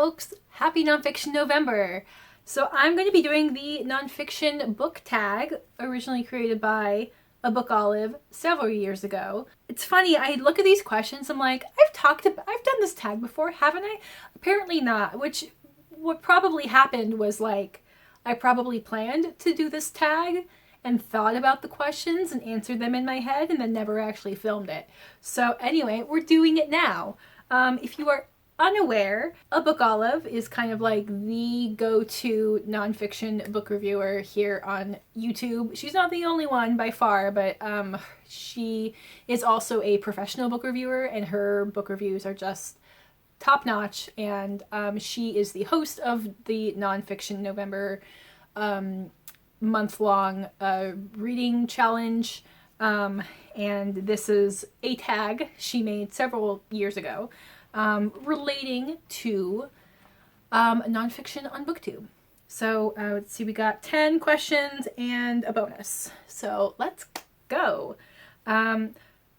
folks! Happy Nonfiction November! So I'm going to be doing the Nonfiction Book Tag, originally created by a Book Olive several years ago. It's funny, I look at these questions, I'm like, I've done this tag before, haven't I? Apparently not, which what probably happened was like, I probably planned to do this tag and thought about the questions and answered them in my head and then never actually filmed it. So anyway, we're doing it now. If you are unaware, a Book Olive is kind of like the go-to nonfiction book reviewer here on YouTube. She's not the only one by far, but she is also a professional book reviewer and her book reviews are just top-notch, and she is the host of the Nonfiction November month-long reading challenge, and this is a tag she made several years ago relating to nonfiction on Booktube. So let's see, we got 10 questions and a bonus. So let's go.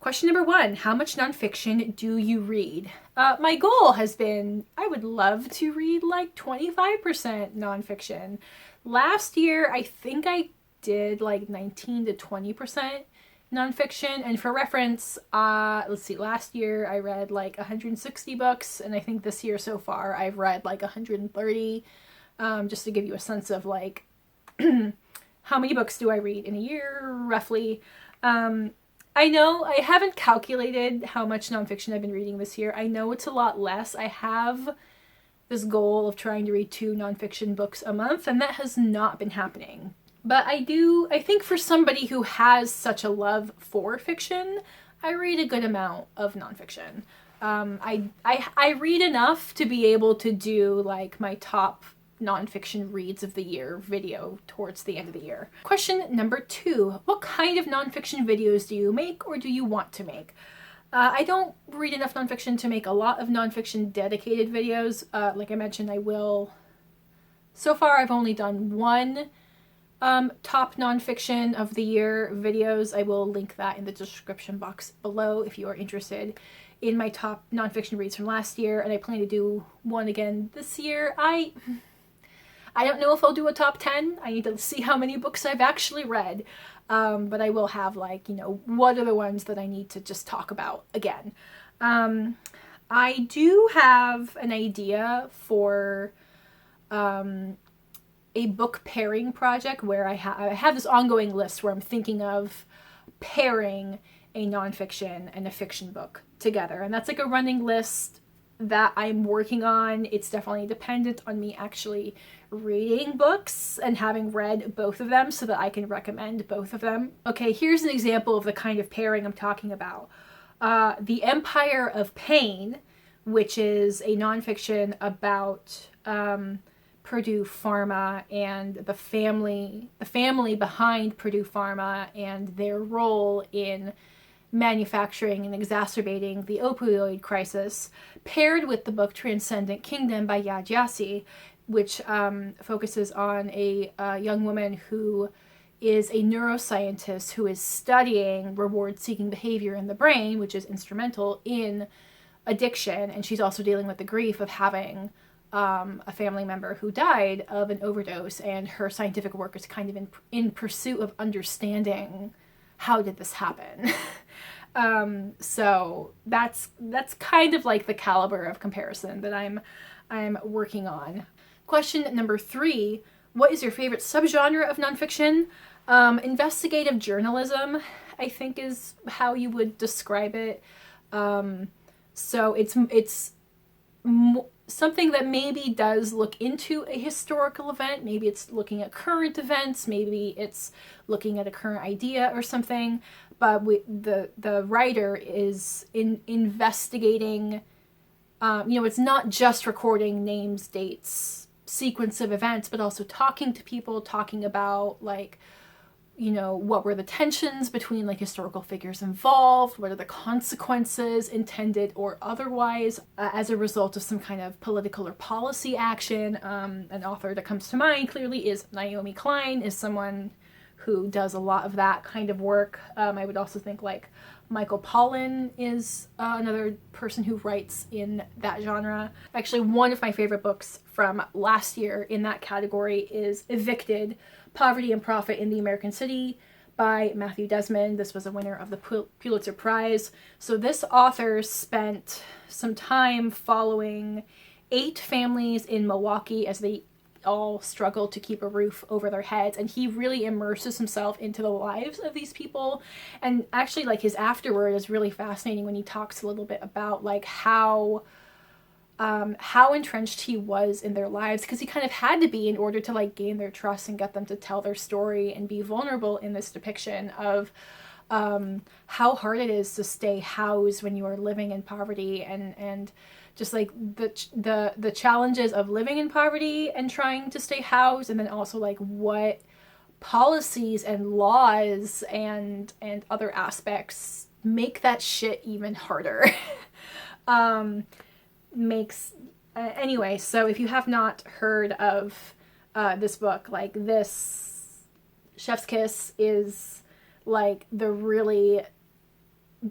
Question number 1, how much nonfiction do you read? My goal has been, I would love to read like 25% nonfiction. Last year, I think I did like 19 to 20% nonfiction, and for reference, let's see, last year I read like 160 books, and I think this year so far I've read like 130, just to give you a sense of like how many books do I read in a year, roughly. I know I haven't calculated how much nonfiction I've been reading this year. I know it's a lot less. I have this goal of trying to read 2 nonfiction books a month, and that has not been happening. But I think for somebody who has such a love for fiction, I read a good amount of nonfiction. I read enough to be able to do like my top nonfiction reads of the year video towards the end of the year. Question number 2, what kind of nonfiction videos do you make or do you want to make? I don't read enough nonfiction to make a lot of nonfiction dedicated videos. Like I mentioned, I will. So far, I've only done 1 top nonfiction of the year videos. I will link that in the description box below if you are interested in my top nonfiction reads from last year, and I plan to do 1 again this year. I don't know if I'll do a top 10. I need to see how many books I've actually read. But I will have like, what are the ones that I need to just talk about again. I do have an idea for a book pairing project where I have this ongoing list where I'm thinking of pairing a nonfiction and a fiction book together. And that's like a running list that I'm working on. It's definitely dependent on me actually reading books and having read both of them so that I can recommend both of them. Okay, here's an example of the kind of pairing I'm talking about. The Empire of Pain, which is a nonfiction about Purdue Pharma and the family behind Purdue Pharma and their role in manufacturing and exacerbating the opioid crisis, paired with the book Transcendent Kingdom by Yaa Gyasi, which focuses on a young woman who is a neuroscientist who is studying reward-seeking behavior in the brain, which is instrumental in addiction, and she's also dealing with the grief of having a family member who died of an overdose, and her scientific work is kind of in pursuit of understanding how did this happen. So that's kind of like the caliber of comparison that I'm working on. Question number 3, what is your favorite subgenre of nonfiction? Investigative journalism, I think, is how you would describe it. So it's something that maybe does look into a historical event. Maybe it's looking at current events. Maybe it's looking at a current idea or something. But the writer is investigating. It's not just recording names, dates, sequence of events, but also talking to people, talking about like, what were the tensions between like historical figures involved? What are the consequences, intended or otherwise, as a result of some kind of political or policy action? An author that comes to mind clearly is Naomi Klein, is someone who does a lot of that kind of work. I would also think like Michael Pollan is another person who writes in that genre. Actually, one of my favorite books from last year in that category is Evicted, Poverty and Profit in the American City by Matthew Desmond. This was a winner of the Pulitzer Prize. So this author spent some time following 8 families in Milwaukee as they all struggle to keep a roof over their heads, and he really immerses himself into the lives of these people. And actually, like, his afterword is really fascinating when he talks a little bit about like how entrenched he was in their lives, because he kind of had to be in order to like gain their trust and get them to tell their story and be vulnerable in this depiction of how hard it is to stay housed when you are living in poverty, and just like the challenges of living in poverty and trying to stay housed, and then also like what policies and laws and other aspects make that shit even harder. Anyway, so if you have not heard of this book, like, this Chef's Kiss is like the really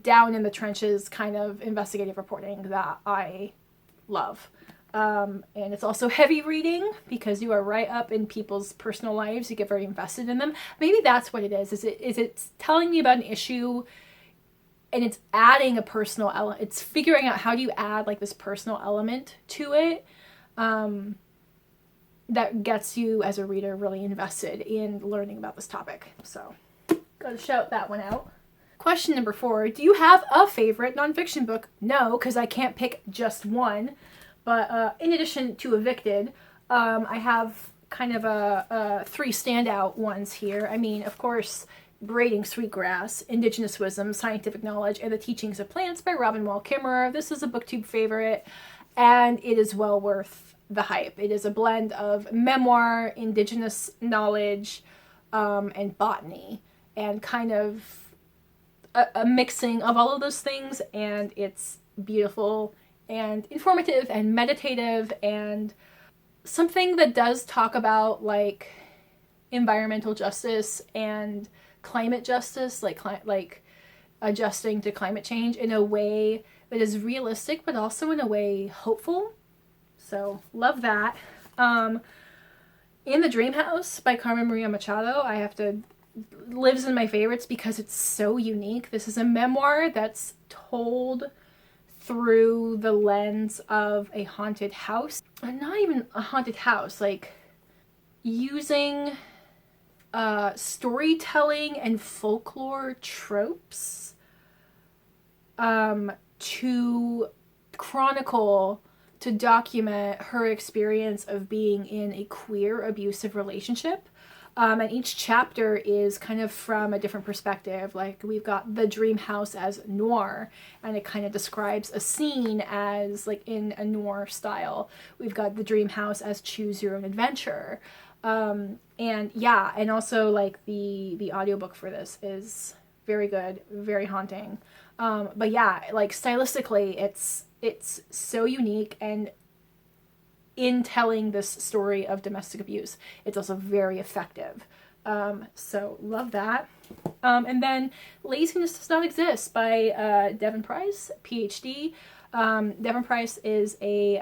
down in the trenches kind of investigative reporting that I love. And it's also heavy reading because you are right up in people's personal lives. You get very invested in them. Maybe that's what it is. Is it's telling me about an issue, and it's adding a personal element. It's figuring out how do you add like this personal element to it that gets you as a reader really invested in learning about this topic. So gotta shout that one out. Question number 4, do you have a favorite nonfiction book? No, because I can't pick just one. But in addition to Evicted, I have kind of a 3 standout ones here. I mean, of course, Braiding Sweetgrass, Indigenous Wisdom, Scientific Knowledge, and the Teachings of Plants by Robin Wall Kimmerer. This is a Booktube favorite, and it is well worth the hype. It is a blend of memoir, Indigenous knowledge, and botany, and kind of a mixing of all of those things, and it's beautiful and informative and meditative, and something that does talk about like environmental justice and climate justice, like adjusting to climate change in a way that is realistic but also in a way hopeful. So love that. In the Dream House by Carmen Maria Machado, lives in my favorites because it's so unique. This is a memoir that's told through the lens of a haunted house. And not even a haunted house, like using storytelling and folklore tropes to chronicle, to document her experience of being in a queer abusive relationship. And each chapter is kind of from a different perspective. Like, we've got the Dream House as noir, and it kind of describes a scene as like in a noir style. We've got the Dream House as choose your own adventure. And yeah, and also like the audiobook for this is very good, very haunting. But yeah, like stylistically, it's so unique, and in telling this story of domestic abuse, it's also very effective. So love that. And then Laziness Does Not Exist by Devon Price, PhD. Devon Price is a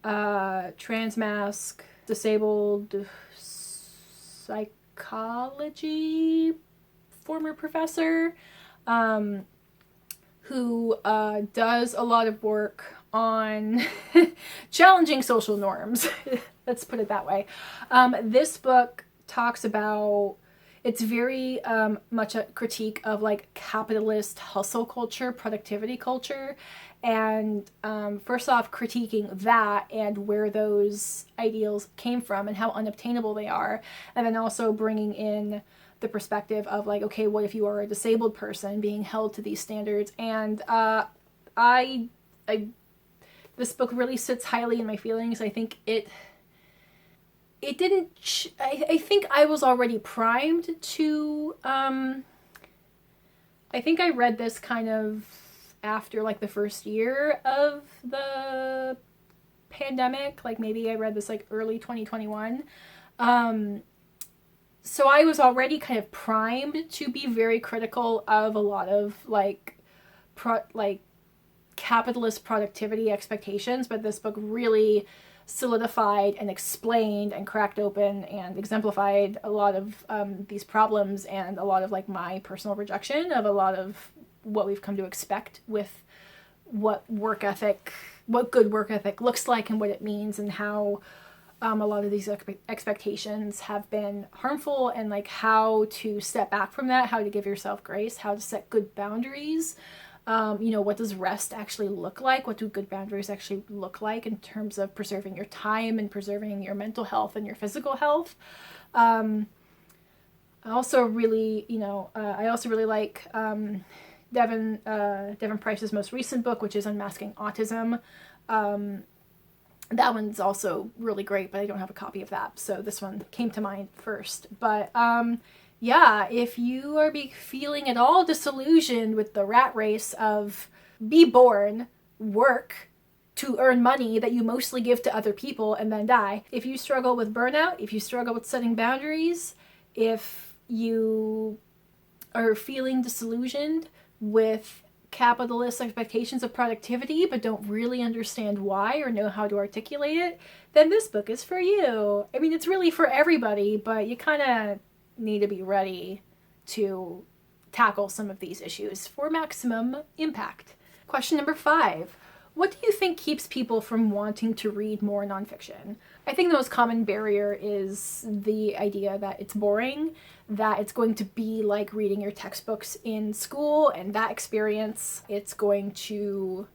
transmasc, disabled psychology former professor who does a lot of work on challenging social norms. Let's put it that way. This book talks about, it's very much a critique of like capitalist hustle culture, productivity culture, and first off critiquing that and where those ideals came from and how unobtainable they are, and then also bringing in the perspective of like, okay, what if you are a disabled person being held to these standards? And this book really sits highly in my feelings. I think it didn't, I think I was already primed to, I think I read this kind of after like the first year of the pandemic. Like maybe I read this like early 2021. So I was already kind of primed to be very critical of a lot of like capitalist productivity expectations, but this book really solidified and explained and cracked open and exemplified a lot of these problems, and a lot of like my personal rejection of a lot of what we've come to expect with what good work ethic looks like and what it means, and how a lot of these expectations have been harmful, and like how to step back from that, how to give yourself grace, how to set good boundaries. What does rest actually look like? What do good boundaries actually look like in terms of preserving your time and preserving your mental health and your physical health? I also really like Devon Price's most recent book, which is Unmasking Autism. That one's also really great, but I don't have a copy of that, so this one came to mind first. But yeah, if you are feeling at all disillusioned with the rat race of be born, work to earn money that you mostly give to other people and then die, if you struggle with burnout, if you struggle with setting boundaries, if you are feeling disillusioned with capitalist expectations of productivity but don't really understand why or know how to articulate it, then this book is for you. I mean, it's really for everybody, but you kind of need to be ready to tackle some of these issues for maximum impact. Question number 5. What do you think keeps people from wanting to read more nonfiction? I think the most common barrier is the idea that it's boring, that it's going to be like reading your textbooks in school, and that experience, it's going to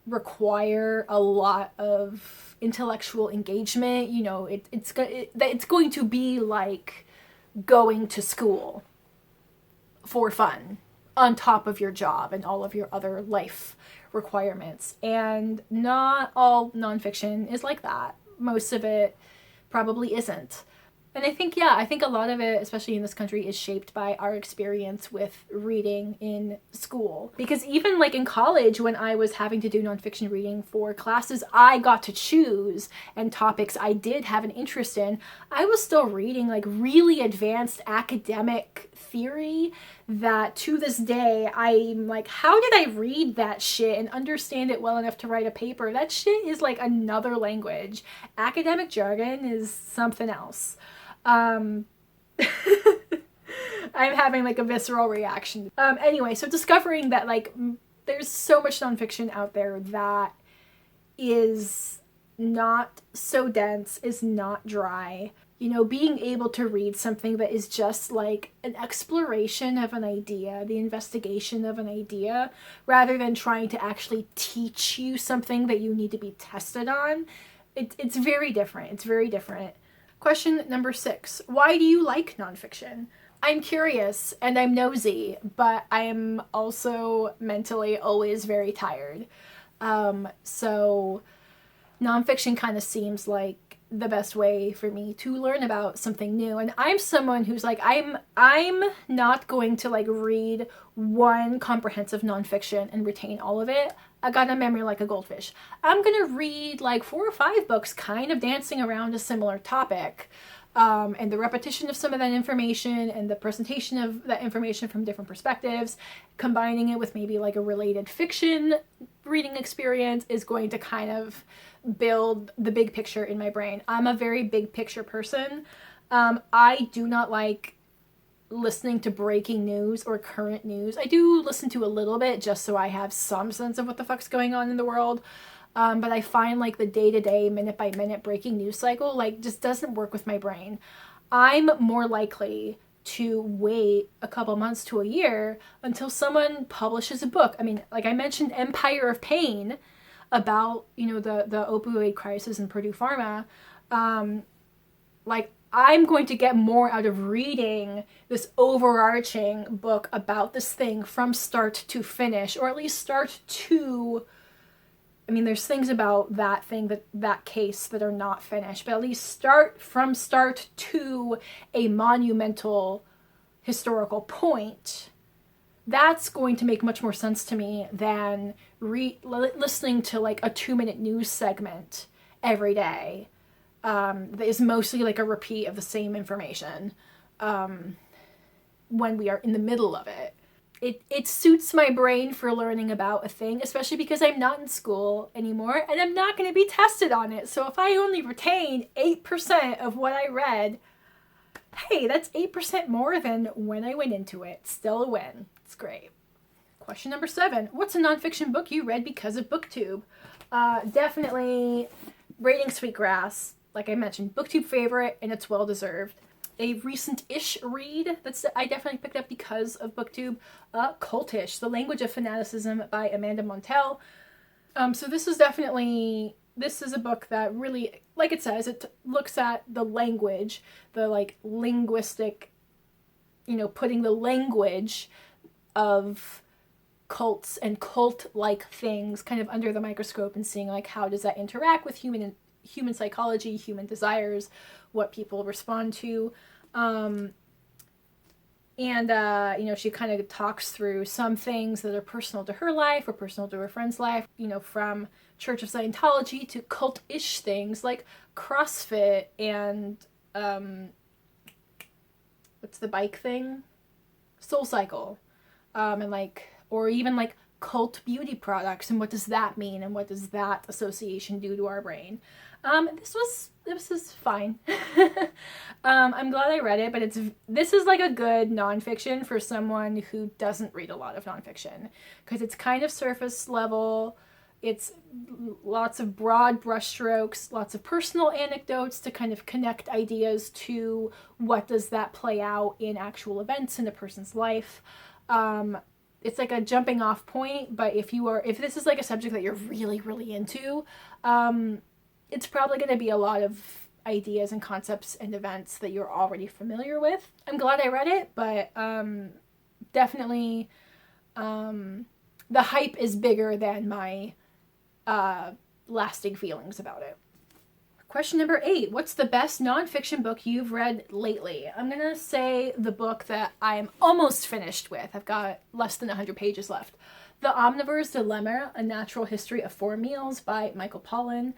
require a lot of intellectual engagement. It's going to be like going to school for fun on top of your job and all of your other life requirements. And not all nonfiction is like that. Most of it probably isn't. And I think a lot of it, especially in this country, is shaped by our experience with reading in school. Because even like in college, when I was having to do nonfiction reading for classes I got to choose and topics I did have an interest in, I was still reading like really advanced academic theory that to this day I'm like, how did I read that shit and understand it well enough to write a paper? That shit is like another language. Academic jargon is something else. I'm having like a visceral reaction. Anyway, so discovering that like there's so much nonfiction out there that is not so dense, is not dry. Being able to read something that is just like an exploration of an idea, the investigation of an idea, rather than trying to actually teach you something that you need to be tested on. It's very different. It's very different. Question number 6. Why do you like nonfiction? I'm curious and I'm nosy, but I'm also mentally always very tired. So nonfiction kind of seems like the best way for me to learn about something new. And I'm someone who's like, I'm not going to like read one comprehensive nonfiction and retain all of it. I got a memory like a goldfish. I'm gonna read like 4 or 5 books kind of dancing around a similar topic. And the repetition of some of that information and the presentation of that information from different perspectives, combining it with maybe like a related fiction reading experience, is going to kind of build the big picture in my brain. I'm a very big picture person. I do not like listening to breaking news or current news. I do listen to a little bit just so I have some sense of what the fuck's going on in the world. But I find like the day-to-day, minute-by-minute breaking news cycle like just doesn't work with my brain. I'm more likely to wait a couple months to a year until someone publishes a book. I mean, like I mentioned Empire of Pain about, the opioid crisis in Purdue Pharma. Like I'm going to get more out of reading this overarching book about this thing from start to finish, or at least start to... I mean, there's things about that thing, that case, that are not finished, but at least start to a monumental historical point. That's going to make much more sense to me than listening to like a 2-minute news segment every day that is mostly like a repeat of the same information. when we are in the middle of it. It suits my brain for learning about a thing, especially because I'm not in school anymore and I'm not going to be tested on it. So if I only retain 8% of what I read, hey, that's 8% more than when I went into it. Still a win. It's great. Question number 7. What's a nonfiction book you read because of Booktube? Definitely Braiding Sweetgrass. Like I mentioned, Booktube favorite, and it's well deserved. A recent-ish read that I definitely picked up because of Booktube, Cultish, The Language of Fanaticism by Amanda Montell. So this is a book that really, like it says, it looks at the language, the like linguistic, putting the language of cults and cult-like things kind of under the microscope and seeing like how does that interact with human psychology, human desires, what people respond to. She kind of talks through some things that are personal to her life or personal to her friend's life, from Church of Scientology to cult-ish things like CrossFit and, what's the bike thing? SoulCycle. Or even cult beauty products, and what does that mean, and what does that association do to our brain. This is fine. I'm glad I read it, but this is like a good nonfiction for someone who doesn't read a lot of nonfiction, because it's kind of surface level. It's lots of broad brushstrokes, lots of personal anecdotes to kind of connect ideas to what does that play out in actual events in a person's life. It's like a jumping off point, but if this is like a subject that you're really, really into, it's probably going to be a lot of ideas and concepts and events that you're already familiar with. I'm glad I read it, but definitely the hype is bigger than my lasting feelings about it. Question number 8. What's the best nonfiction book you've read lately? I'm going to say the book that I'm almost finished with. I've got less than 100 pages left. The Omnivore's Dilemma, A Natural History of 4 Meals by Michael Pollan.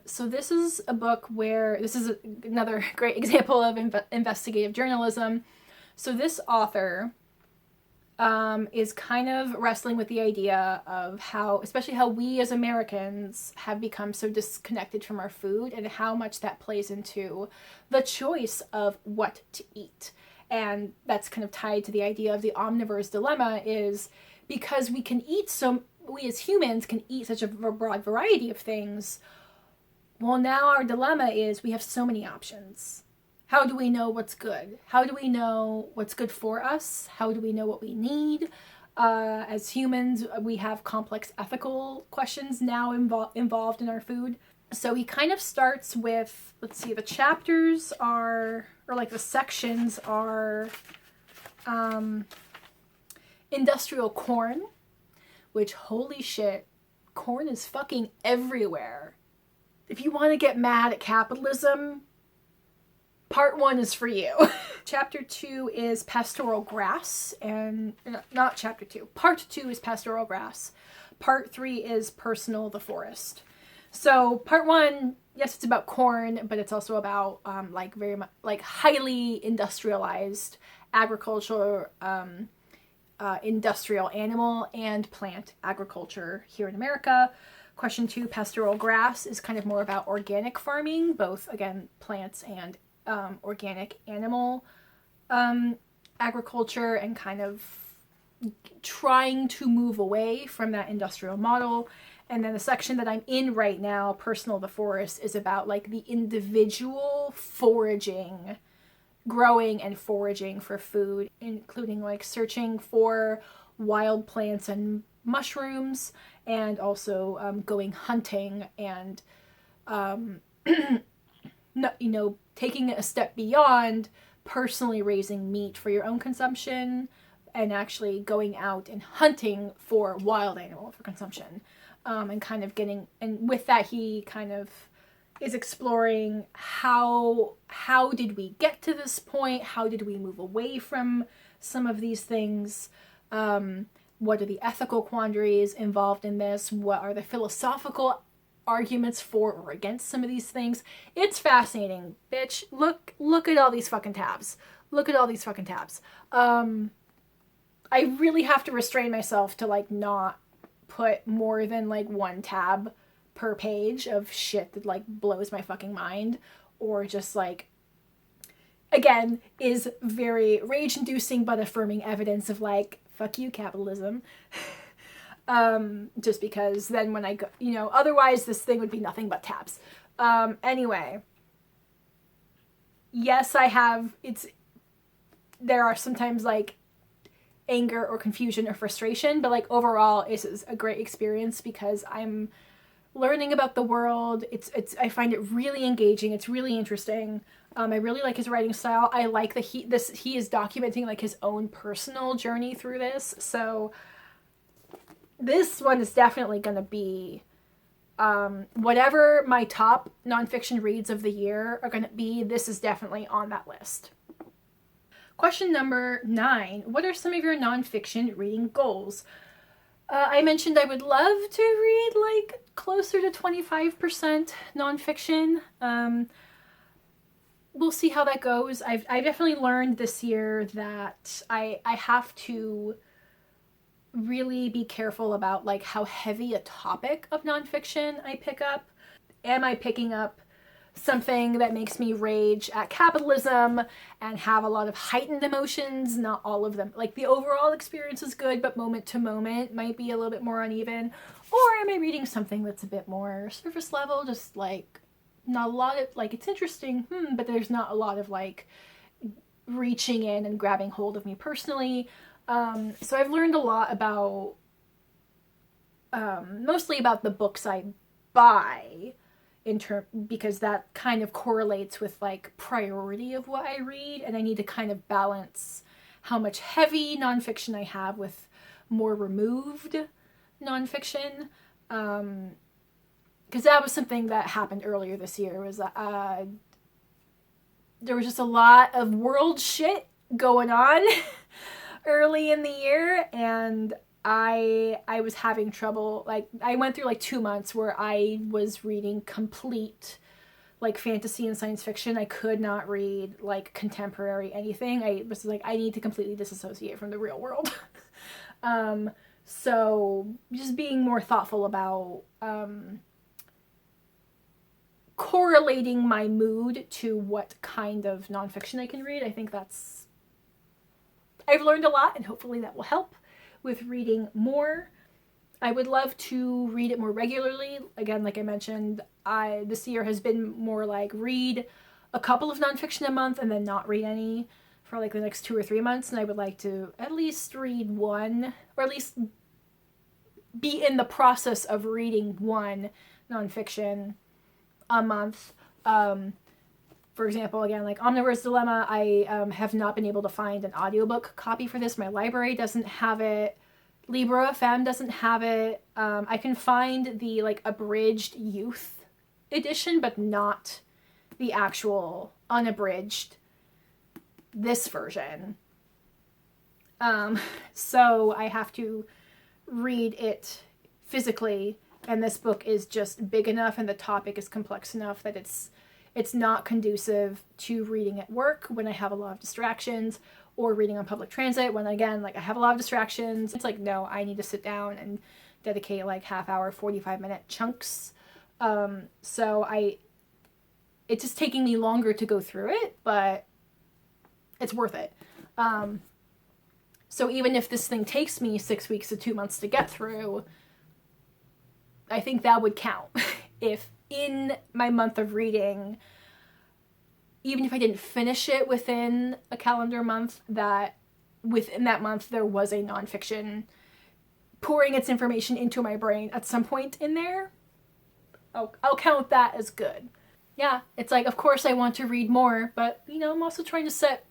So this is a book where, this is another great example of investigative journalism. So this author is kind of wrestling with the idea of especially how we as Americans have become so disconnected from our food, and how much that plays into the choice of what to eat. And that's kind of tied to the idea of the omnivore's dilemma, is because we as humans can eat such a broad variety of things. Well, now our dilemma is we have so many options. How do we know what's good? How do we know what's good for us? How do we know what we need? As humans, we have complex ethical questions now involved in our food. So he kind of starts with, the chapters are, or the sections are, industrial corn, which, holy shit, corn is fucking everywhere. If you want to get mad at capitalism, Part 1 is for you. Chapter 2 is pastoral grass, and not chapter 2. Part 2 is pastoral grass. Part 3 is personal the forest. So part 1, yes, it's about corn, but it's also about very much highly industrialized agriculture, industrial animal and plant agriculture here in America. Question 2, pastoral grass, is kind of more about organic farming, both, again, plants and organic animal agriculture, and kind of trying to move away from that industrial model. And then the section that I'm in right now, Personal the Forest, is about the individual foraging, growing and foraging for food, including searching for wild plants and mushrooms, and also going hunting and taking a step beyond personally raising meat for your own consumption, and actually going out and hunting for wild animal for consumption. And kind of and with that, he kind of is exploring how did we get to this point? How did we move away from some of these things? What are the ethical quandaries involved in this? What are the philosophical arguments for or against some of these things? It's fascinating, bitch. Look at all these fucking tabs. Look at all these fucking tabs. I really have to restrain myself to like not put more than like one tab per page of shit that like blows my fucking mind, or just like, again, is very rage inducing but affirming evidence of like, fuck you, capitalism. Just because then when I go, you know, otherwise this thing would be nothing but tabs. Anyway, yes, there are sometimes like anger or confusion or frustration, but like overall this is a great experience because I'm learning about the world. I find it really engaging. It's really interesting. I really like his writing style. I like that he is documenting like his own personal journey through this. So this one is definitely going to be whatever my top nonfiction reads of the year are going to be. This is definitely on that list. Question number 9. What are some of your nonfiction reading goals? I mentioned I would love to read like closer to 25% nonfiction. We'll see how that goes. I definitely learned this year that I have to really be careful about like how heavy a topic of nonfiction I pick up. Am I picking up something that makes me rage at capitalism and have a lot of heightened emotions? Not all of them. Like the overall experience is good, but moment to moment might be a little bit more uneven. Or am I reading something that's a bit more surface level, just like not a lot of like, it's interesting, but there's not a lot of like reaching in and grabbing hold of me personally. So I've learned a lot about mostly about the books I buy because that kind of correlates with like priority of what I read, and I need to kind of balance how much heavy nonfiction I have with more removed nonfiction. Because that was something that happened earlier this year, was there was just a lot of world shit going on early in the year, and I was having trouble. Like I went through like 2 months where I was reading complete like fantasy and science fiction. I could not read like contemporary anything. I was like, I need to completely disassociate from the real world. So just being more thoughtful about correlating my mood to what kind of nonfiction I can read. I think I've learned a lot, and hopefully that will help with reading more. I would love to read it more regularly. Again, like I mentioned, this year has been more like read a couple of nonfiction a month and then not read any for like the next 2 or 3 months. And I would like to at least read one, or at least be in the process of reading one nonfiction a month. For example, again, like Omnivore's Dilemma, I have not been able to find an audiobook copy for this. My library doesn't have it. Libro FM doesn't have it. I can find the like abridged youth edition, but not the actual unabridged, this version. So I have to read it physically, and this book is just big enough and the topic is complex enough that it's not conducive to reading at work when I have a lot of distractions, or reading on public transit when, again, like I have a lot of distractions. It's like, no, I need to sit down and dedicate like half hour, 45-minute chunks. So it's just taking me longer to go through it, but it's worth it. So even if this thing takes me 6 weeks to 2 months to get through, I think that would count. If in my month of reading, even if I didn't finish it within a calendar month, that within that month there was a nonfiction pouring its information into my brain at some point in there, I'll count that as good. Yeah, it's like, of course I want to read more, but you know, I'm also trying to set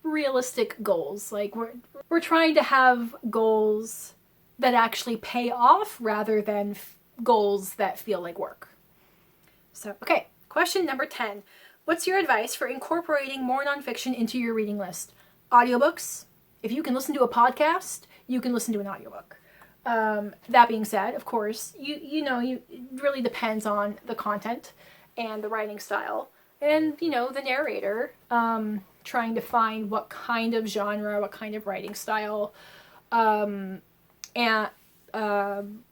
realistic goals. Like we're trying to have goals that actually pay off rather than goals that feel like work. So, okay, question number 10. What's your advice for incorporating more nonfiction into your reading list? Audiobooks. If you can listen to a podcast, you can listen to an audiobook. That being said, of course, it really depends on the content and the writing style and, the narrator. trying to find what kind of genre, what kind of writing style, and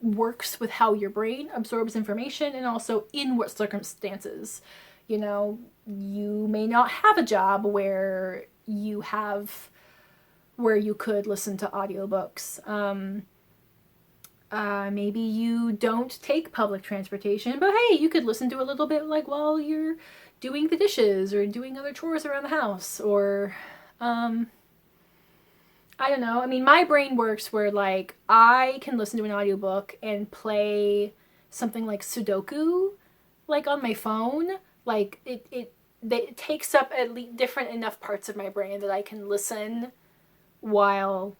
works with how your brain absorbs information, and also in what circumstances. You know, you may not have a job where you could listen to audiobooks. Maybe you don't take public transportation, but hey, you could listen to a little bit like while you're doing the dishes or doing other chores around the house, or I don't know. I mean, my brain works where like I can listen to an audiobook and play something like Sudoku like on my phone. Like it takes up at least different enough parts of my brain that I can listen while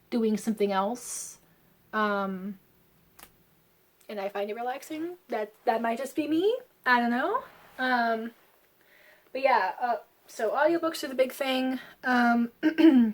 doing something else. And I find it relaxing. That might just be me. I don't know. But yeah, so audiobooks are the big thing. And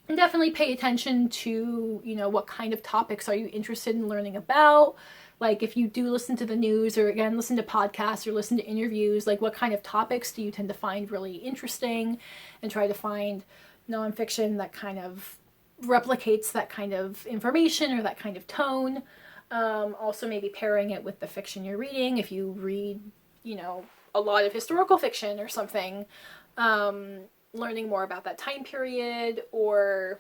definitely pay attention to, you know, what kind of topics are you interested in learning about. Like if you do listen to the news, or again, listen to podcasts or listen to interviews, like what kind of topics do you tend to find really interesting, and try to find nonfiction that kind of replicates that kind of information or that kind of tone. Also maybe pairing it with the fiction you're reading. If you read, you know, a lot of historical fiction or something, learning more about that time period, or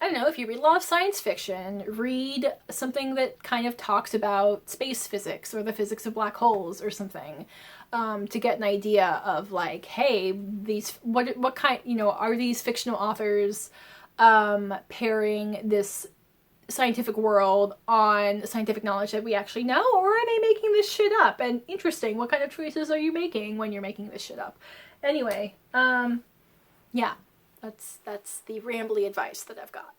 I don't know, if you read a lot of science fiction, read something that kind of talks about space physics or the physics of black holes or something, to get an idea of like, hey, these, what kind, you know, are these fictional authors pairing this scientific world on scientific knowledge that we actually know, or are they making this shit up? And interesting, what kind of choices are you making when you're making this shit up? Anyway, yeah, that's the rambly advice that I've got.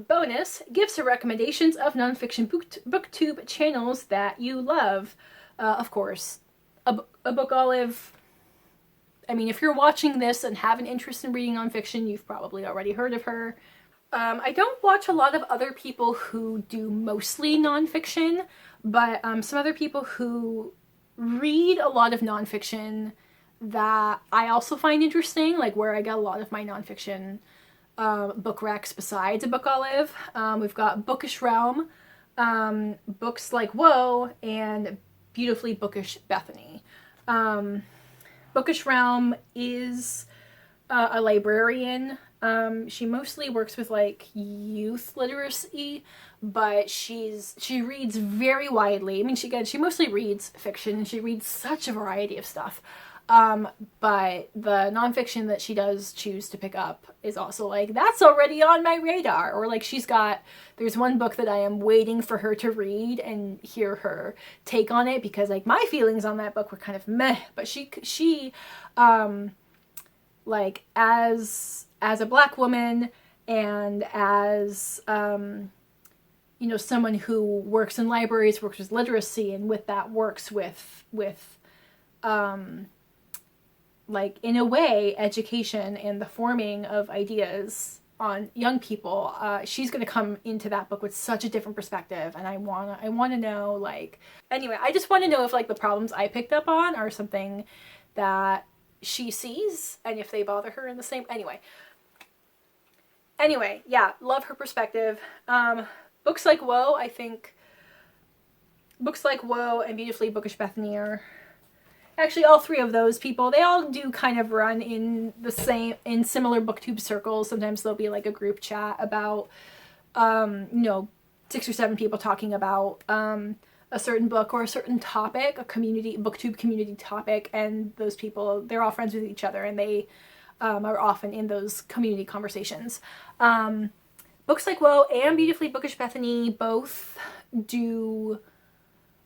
Bonus, gifts or recommendations of nonfiction booktube channels that you love. Of course, a book olive. I mean, if you're watching this and have an interest in reading nonfiction, you've probably already heard of her. I don't watch a lot of other people who do mostly nonfiction, but some other people who read a lot of nonfiction that I also find interesting, like where I get a lot of my nonfiction book recs besides a book olive. We've got Bookish Realm, Books Like Whoa, and Beautifully Bookish Bethany. Bookish Realm is a librarian. She mostly works with like youth literacy, but she reads very widely. I mean, she mostly reads fiction, and she reads such a variety of stuff. But the nonfiction that she does choose to pick up is also like, that's already on my radar. Or like there's one book that I am waiting for her to read and hear her take on it, because like my feelings on that book were kind of meh, but she like as a Black woman, and as, you know, someone who works in libraries, works with literacy, and with that works with like, in a way, education and the forming of ideas on young people. She's going to come into that book with such a different perspective, and I want to know, like, anyway, I just want to know if like the problems I picked up on are something that she sees, and if they bother her in the same. Anyway, yeah, love her perspective. Books Like Whoa, I think Books Like Whoa and Beautifully Bookish Bethany are actually all three of those people. They all do kind of run in similar booktube circles. Sometimes there'll be like a group chat about, you know, 6 or 7 people talking about a certain book or a certain topic, a booktube community topic, and those people, they're all friends with each other, and they are often in those community conversations. Books Like Whoa and Beautifully Bookish Bethany both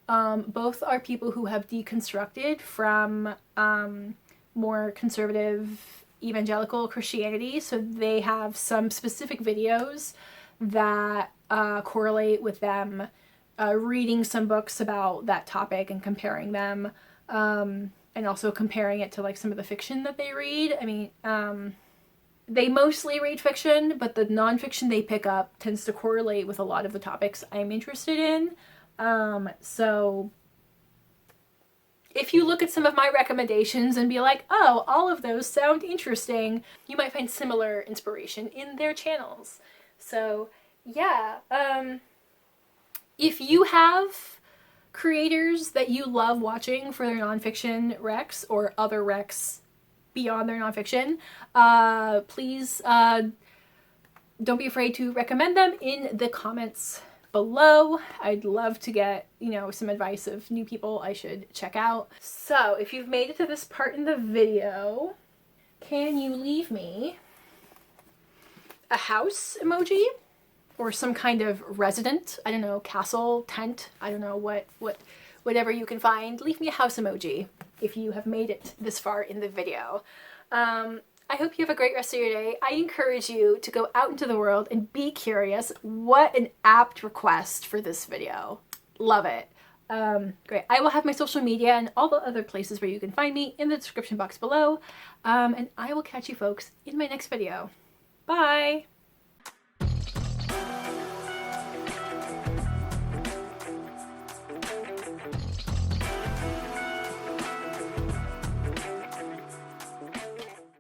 are people who have deconstructed from more conservative evangelical Christianity. So they have some specific videos that correlate with them reading some books about that topic and comparing them, and also comparing it to like some of the fiction that they read. I mean, they mostly read fiction, but the nonfiction they pick up tends to correlate with a lot of the topics I'm interested in. So if you look at some of my recommendations and be like, oh, all of those sound interesting, you might find similar inspiration in their channels. So yeah, if you have creators that you love watching for their nonfiction recs or other recs beyond their nonfiction, please don't be afraid to recommend them in the comments below. I'd love to get, you know, some advice of new people I should check out. So if you've made it to this part in the video, can you leave me a house emoji or some kind of resident, I don't know, castle, tent, I don't know, whatever you can find. Leave me a house emoji if you have made it this far in the video. I hope you have a great rest of your day. I encourage you to go out into the world and be curious. What an apt request for this video. Love it. Great. I will have my social media and all the other places where you can find me in the description box below. And I will catch you folks in my next video. Bye!